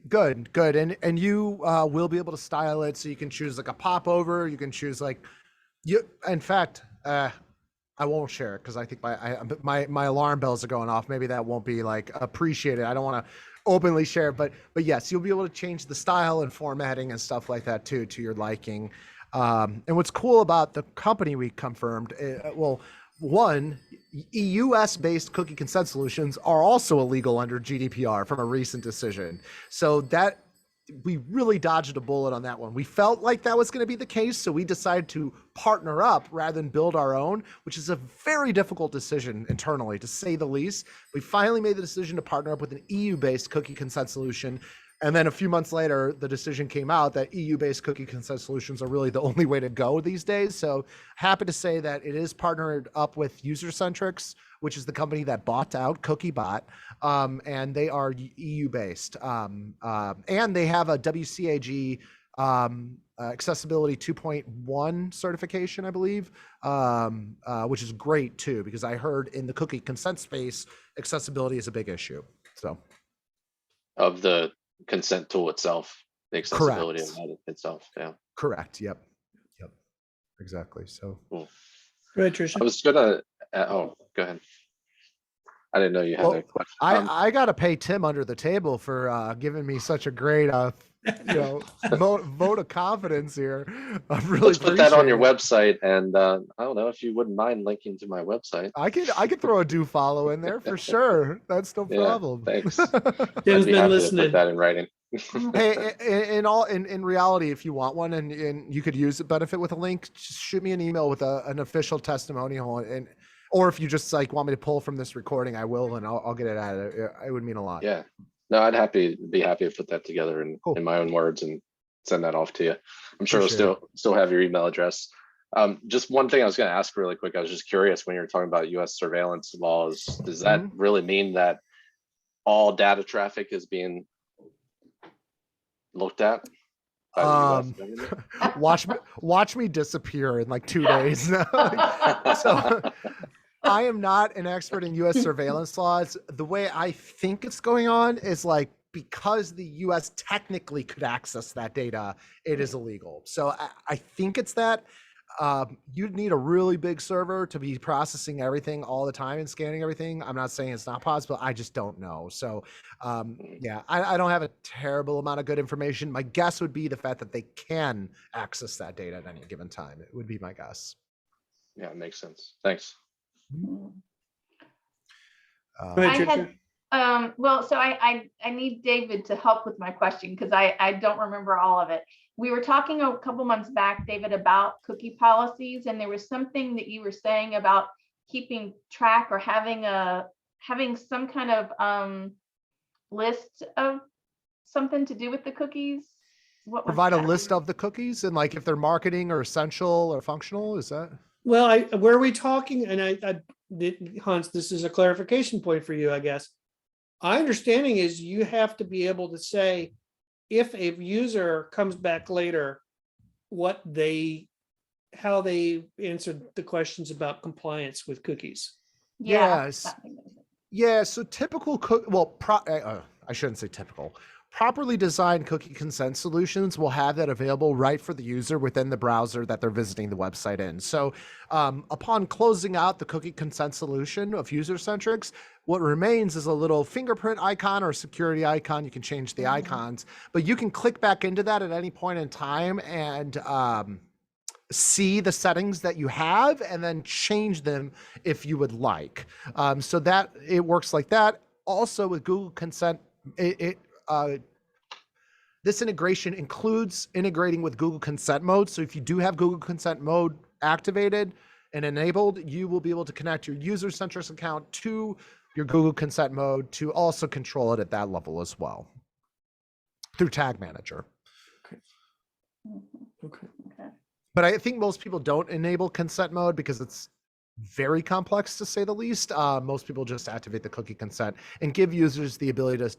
that good, and you will be able to style it, so you can choose like a popover. You can choose like you. In fact, I won't share it because I think my alarm bells are going off. Maybe that won't be like appreciated. I don't want to openly share, but yes, you'll be able to change the style and formatting and stuff like that too, to your liking. And what's cool about the company we confirmed, well, one, US-based cookie consent solutions are also illegal under GDPR from a recent decision. So that we really dodged a bullet on that one. We felt like that was going to be the case, so we decided to partner up rather than build our own, which is a very difficult decision internally, to say the least. We finally made the decision to partner up with an EU-based cookie consent solution. And then a few months later, the decision came out that EU-based cookie consent solutions are really the only way to go these days. So happy to say that it is partnered up with Usercentrics, which is the company that bought out CookieBot, and they are EU-based. And they have a WCAG accessibility 2.1 certification, I believe, which is great too, because I heard in the cookie consent space, accessibility is a big issue. So Of the consent tool itself, the accessibility correct. of that itself. Yeah. Correct. Yep. Exactly. So Cool. Go ahead, I Tricia. was gonna, oh, go ahead. I didn't know you had a well, question. I got to pay Tim under the table for giving me such a great vote of confidence here. I really Let's put that on your appreciate it. website, and I don't know if you wouldn't mind linking to my website. I could throw a do follow in there for sure. That's no Yeah, problem. thanks. Tim's I'd be been happy to listening. put that in writing. Hey, in reality, if you want one and you could use the benefit with a link, just shoot me an email with an official testimonial, and or if you just like want me to pull from this recording, I will, and I'll get it added. It would mean a lot. Yeah, no, I'd be happy to put that together Cool. in my own words and send that off to you. I'm sure Appreciate it'll still have your email address. Just one thing I was going to ask really quick. I was just curious, when you were talking about US surveillance laws, does that really mean that all data traffic is being looked at by the US government? Watch me disappear in like 2 days. So I am not an expert in US surveillance laws. The way I think it's going on is like, because the US technically could access that data, it is illegal. So I think it's that. You'd need a really big server to be processing everything all the time and scanning everything. I'm not saying it's not possible. I just don't know. So yeah, I don't have a terrible amount of good information. My guess would be the fact that they can access that data at any given time. It would be my guess. Yeah, it makes sense. Thanks. Go ahead, I Tricia. had, well, so I need David to help with my question because I don't remember all of it. We were talking a couple months back, David, about cookie policies, and there was something that you were saying about keeping track or having some kind of list of something to do with the cookies. What was Provide a that? list of the cookies and like if they're marketing or essential or functional. Is that? Well, where are we talking? And Hans, this is a clarification point for you, I guess. My understanding is you have to be able to say, if a user comes back later, how they answered the questions about compliance with cookies. Yeah. Yes. Yeah. So typical I shouldn't say typical. properly designed cookie consent solutions will have that available right for the user within the browser that they're visiting the website in. So upon closing out the cookie consent solution of user-centrics, what remains is a little fingerprint icon or security icon. You can change the icons, but you can click back into that at any point in time and see the settings that you have and then change them if you would like. So that it works like that. Also with Google Consent, this integration includes integrating with Google Consent Mode. So if you do have Google Consent Mode activated and enabled, you will be able to connect your user-centric account to your Google Consent Mode to also control it at that level as well through Tag Manager. Okay. But I think most people don't enable consent mode because it's very complex to say the least. Most people just activate the cookie consent and give users the ability to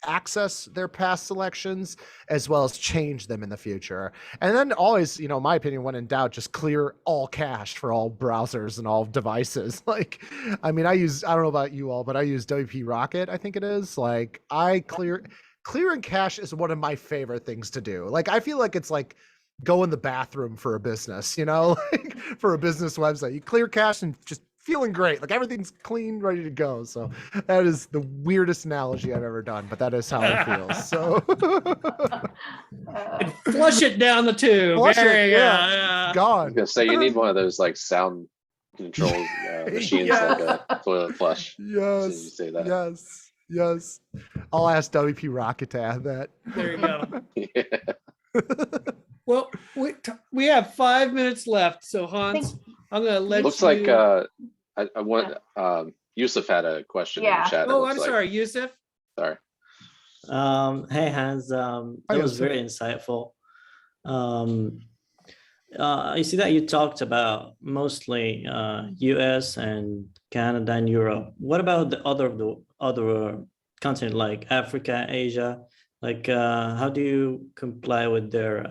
access their past selections as well as change them in the future. And then always, you know, my opinion, when in doubt, just clear all cache for all browsers and all devices. Like, I mean, I don't know about you all, but I use WP Rocket, I think it is. Like, clearing cache is one of my favorite things to do. Like, I feel like it's like go in the bathroom for a business, you know, like for a business website, you clear cache and just feeling great. Like everything's clean, ready to go. So that is the weirdest analogy I've ever done, but that is how it feels. So And flush it down the tube. Flush it, There you go. yeah. Yeah. I was gone. gonna say you need one of those like sound control machines, like a toilet flush. As soon as you Yes. say that. Yes. Yes. I'll ask WP Rocket to add that. There you go. Yeah. Well, we have 5 minutes left. So Hans, I'm going to let Looks you. like I want Yusuf had a question in Yeah. the chat. it Oh, looks I'm like. sorry, Yusuf. Sorry. Hey Hans, that was very insightful. I see that you talked about mostly US and Canada and Europe. What about the other continent like Africa, Asia? Like, how do you comply with their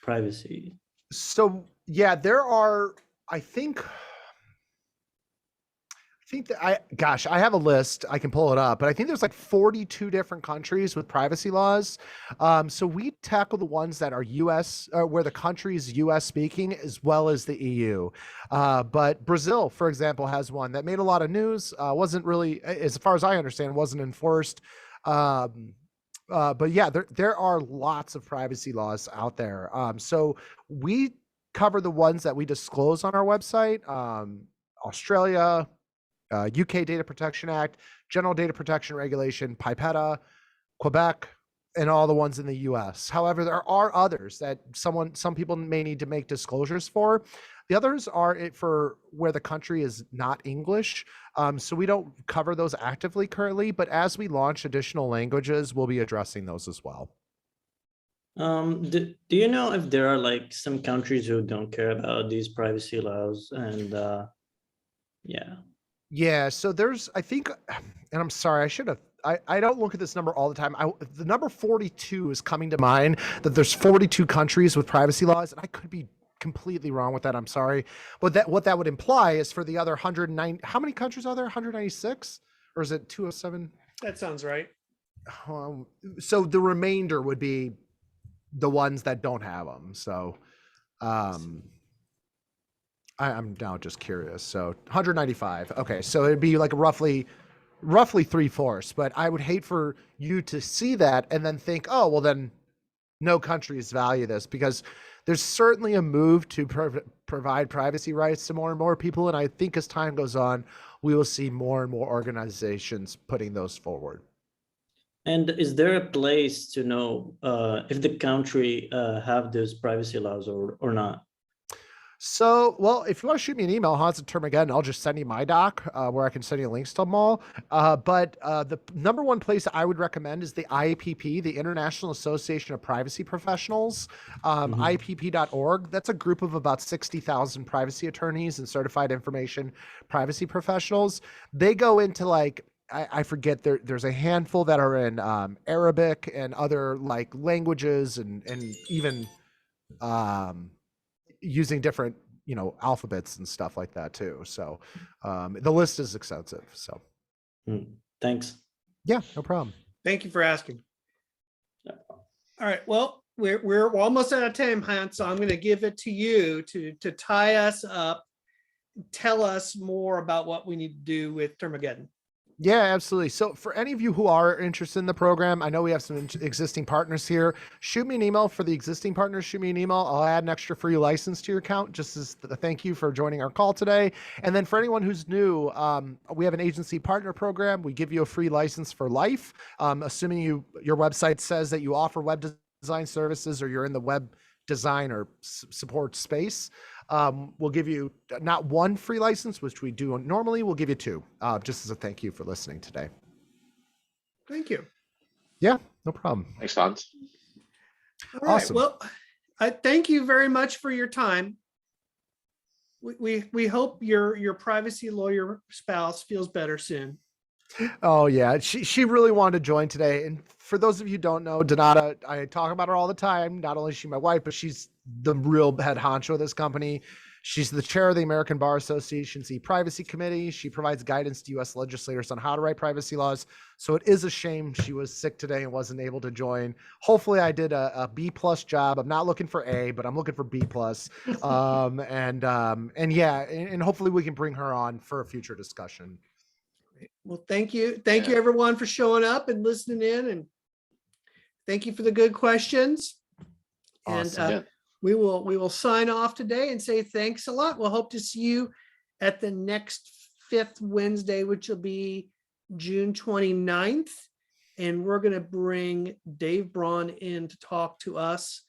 privacy? So yeah, there are, I think that I have a list. I can pull it up, but I think there's like 42 different countries with privacy laws. So we tackle the ones that are US, where the country is US speaking, as well as the EU. But Brazil, for example, has one that made a lot of news. Wasn't really, as far as I understand, wasn't enforced. But yeah, there are lots of privacy laws out there. So we cover the ones that we disclose on our website. Australia, UK Data Protection Act, General Data Protection Regulation, PIPETA, Quebec, and all the ones in the US. However, there are others that some people may need to make disclosures for. The others are for where the country is not English. So we don't cover those actively currently, but as we launch additional languages, we'll be addressing those as well. Do you know if there are like some countries who don't care about these privacy laws? And Yeah, so there's, I think, and I'm sorry, I don't look at this number all the time. The number 42 is coming to mind, that there's 42 countries with privacy laws, and I could be completely wrong with that. I'm sorry. But what that would imply is for the other 109, how many countries are there? 196? Or is it 207? That sounds right. So the remainder would be the ones that don't have them. So I'm now just curious. So 195. Okay, so it'd be like roughly 3/4. But I would hate for you to see that and then think, oh, well then no countries value this, because there's certainly a move to provide privacy rights to more and more people. And I think as time goes on, we will see more and more organizations putting those forward. And is there a place to know if the country have those privacy laws or not? So, well, if you want to shoot me an email, Hans at Termageddon, I'll just send you my doc where I can send you links to them all. But the number one place I would recommend is the IAPP, the International Association of Privacy Professionals, IAPP.org. That's a group of about 60,000 privacy attorneys and certified information privacy professionals. They go into like, I forget, there's a handful that are in Arabic and other like languages and even using different, alphabets and stuff like that too. So the list is extensive. So Thanks. yeah, no problem. Thank you for asking. All right, well, we're almost out of time, Hans, so I'm going to give it to you to tie us up. Tell us more about what we need to do with Termageddon. Yeah, absolutely. So for any of you who are interested in the program, I know we have some existing partners here. Shoot me an email for the existing partners. Shoot me an email. I'll add an extra free license to your account just as a thank you for joining our call today. And then for anyone who's new, we have an agency partner program. We give you a free license for life, assuming your website says that you offer web design services or you're in the web design or support space. We'll give you not one free license, which we do normally, we'll give you two, just as a thank you for listening today. Thank you. Yeah, no problem. Thanks, Hans. All right, Awesome. well, I thank you very much for your time. We hope your privacy lawyer spouse feels better soon. Oh yeah, she really wanted to join today. And for those of you who don't know, Donata, I talk about her all the time. Not only is she my wife, but she's the real head honcho of this company. She's the chair of the American Bar Association's e-privacy committee. She provides guidance to U.S. legislators on how to write privacy laws. So it is a shame she was sick today and wasn't able to join. Hopefully I did a B+ job. I'm not looking for A, but I'm looking for B+. And yeah, and hopefully we can bring her on for a future discussion. Well, thank you. Thank you everyone for showing up and listening in, and thank you for the good questions. Awesome. And we will sign off today and say thanks a lot. We'll hope to see you at the next 5th Wednesday, which will be June 29th. And we're going to bring Dave Braun in to talk to us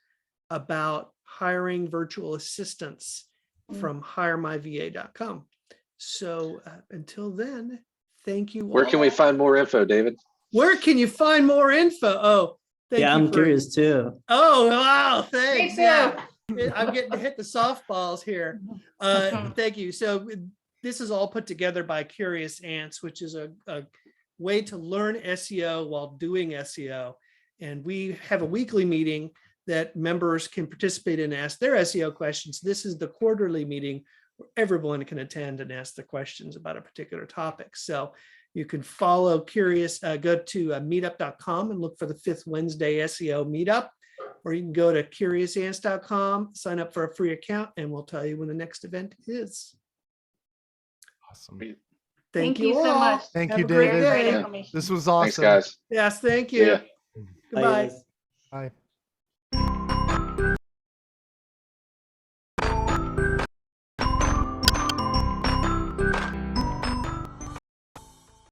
about hiring virtual assistants from hiremyva.com. So until then, thank you. Where can we find more info, David? Where can you find more info? Oh, thank you. I'm curious too. Oh, wow. Thanks. Me Yeah. I'm getting to hit the softballs here. Thank you. So this is all put together by Curious Ants, which is a way to learn SEO while doing SEO. And we have a weekly meeting that members can participate in and ask their SEO questions. This is the quarterly meeting where everyone can attend and ask the questions about a particular topic. So you can follow Curious, go to meetup.com and look for the 5th Wednesday SEO meetup, or you can go to curiousants.com, sign up for a free account, and we'll tell you when the next event is. Awesome. Thank you so all. much. Thank Have you, a great David. day. Great information. This was Thanks, awesome. guys. Yes, thank See you. ya. Goodbye. guys. Bye.